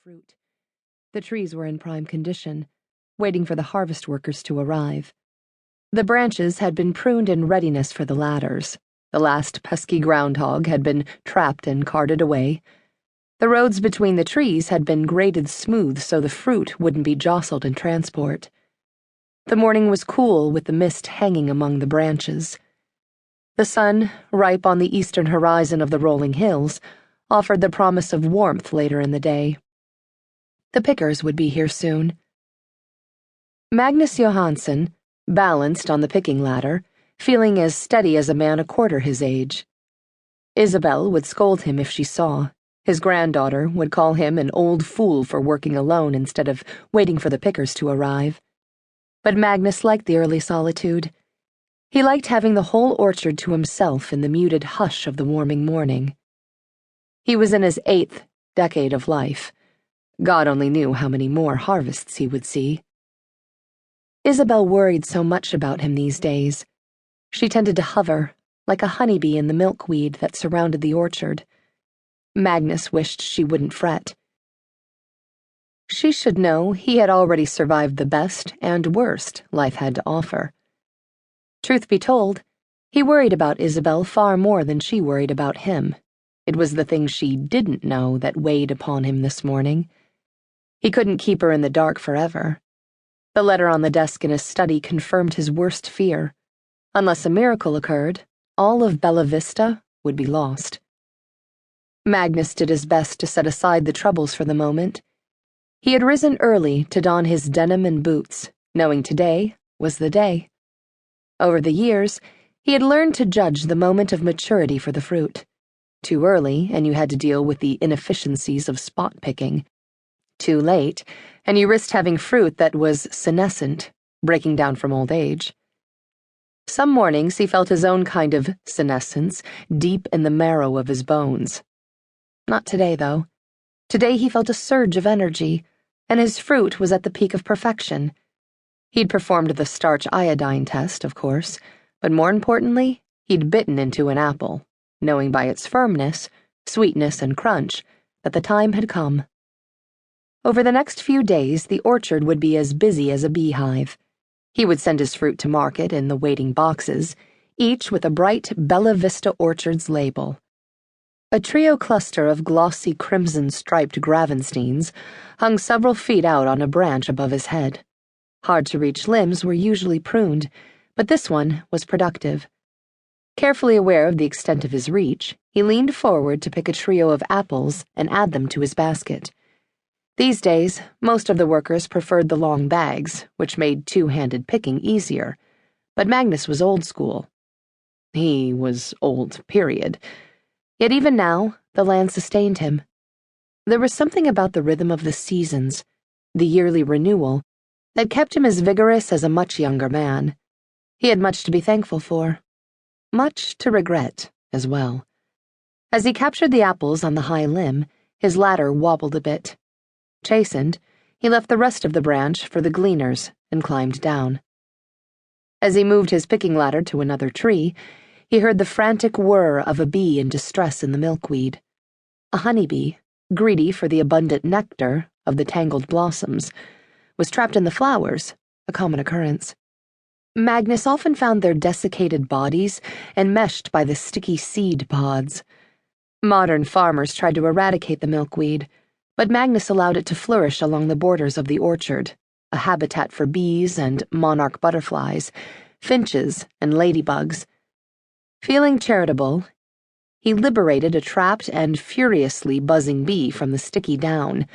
fruit. The trees were in prime condition, waiting for the harvest workers to arrive. The branches had been pruned in readiness for the ladders. The last pesky groundhog had been trapped and carted away. The roads between the trees had been graded smooth so the fruit wouldn't be jostled in transport. The morning was cool with the mist hanging among the branches. The sun, ripe on the eastern horizon of the rolling hills, offered the promise of warmth later in the day. The pickers would be here soon. Annelise Johansen balanced on the picking ladder, feeling as steady as a man a quarter his age. Isabel would scold him if she saw. His granddaughter would call him an old fool for working alone instead of waiting for the pickers to arrive. But Magnus liked the early solitude. He liked having the whole orchard to himself in the muted hush of the warming morning. He was in his 8th decade of life. God only knew how many more harvests he would see. Isabel worried so much about him these days. She tended to hover, like a honeybee in the milkweed that surrounded the orchard. Magnus wished she wouldn't fret. She should know he had already survived the best and worst life had to offer. Truth be told, he worried about Isabel far more than she worried about him. It was the things she didn't know that weighed upon him this morning. He couldn't keep her in the dark forever. The letter on the desk in his study confirmed his worst fear. Unless a miracle occurred, all of Bella Vista would be lost. Magnus did his best to set aside the troubles for the moment. He had risen early to don his denim and boots, knowing today was the day. Over the years, he had learned to judge the moment of maturity for the fruit. Too early, and you had to deal with the inefficiencies of spot picking. Too late, and you risked having fruit that was senescent, breaking down from old age. Some mornings he felt his own kind of senescence deep in the marrow of his bones. Not today, though. Today he felt a surge of energy, and his fruit was at the peak of perfection. He'd performed the starch iodine test, of course, but more importantly, he'd bitten into an apple, knowing by its firmness, sweetness, and crunch that the time had come. Over the next few days, the orchard would be as busy as a beehive. He would send his fruit to market in the waiting boxes, each with a bright Bella Vista Orchards label. A trio cluster of glossy crimson-striped Gravensteins hung several feet out on a branch above his head. Hard-to-reach limbs were usually pruned, but this one was productive. Carefully aware of the extent of his reach, he leaned forward to pick a trio of apples and add them to his basket. These days, most of the workers preferred the long bags, which made two-handed picking easier, but Magnus was old school. He was old, period. Yet even now, the land sustained him. There was something about the rhythm of the seasons, the yearly renewal, that kept him as vigorous as a much younger man. He had much to be thankful for. Much to regret, as well. As he captured the apples on the high limb, his ladder wobbled a bit. Chastened, he left the rest of the branch for the gleaners and climbed down. As he moved his picking ladder to another tree, he heard the frantic whir of a bee in distress in the milkweed. A honeybee, greedy for the abundant nectar of the tangled blossoms, was trapped in the flowers, a common occurrence. Magnus often found their desiccated bodies enmeshed by the sticky seed pods. Modern farmers tried to eradicate the milkweed, but Magnus allowed it to flourish along the borders of the orchard, a habitat for bees and monarch butterflies, finches and ladybugs. Feeling charitable, he liberated a trapped and furiously buzzing bee from the sticky down,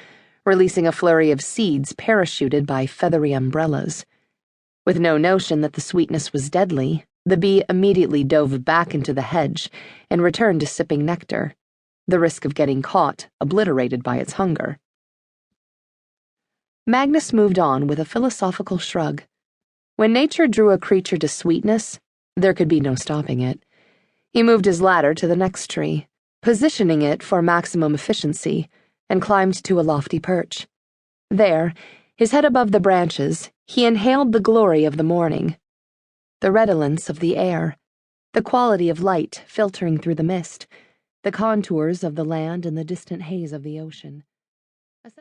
releasing a flurry of seeds parachuted by feathery umbrellas. With no notion that the sweetness was deadly, the bee immediately dove back into the hedge and returned to sipping nectar, the risk of getting caught obliterated by its hunger. Magnus moved on with a philosophical shrug. When nature drew a creature to sweetness, there could be no stopping it. He moved his ladder to the next tree, positioning it for maximum efficiency, and climbed to a lofty perch. There, his head above the branches, he inhaled the glory of the morning. The redolence of the air, the quality of light filtering through the mist, the contours of the land and the distant haze of the ocean.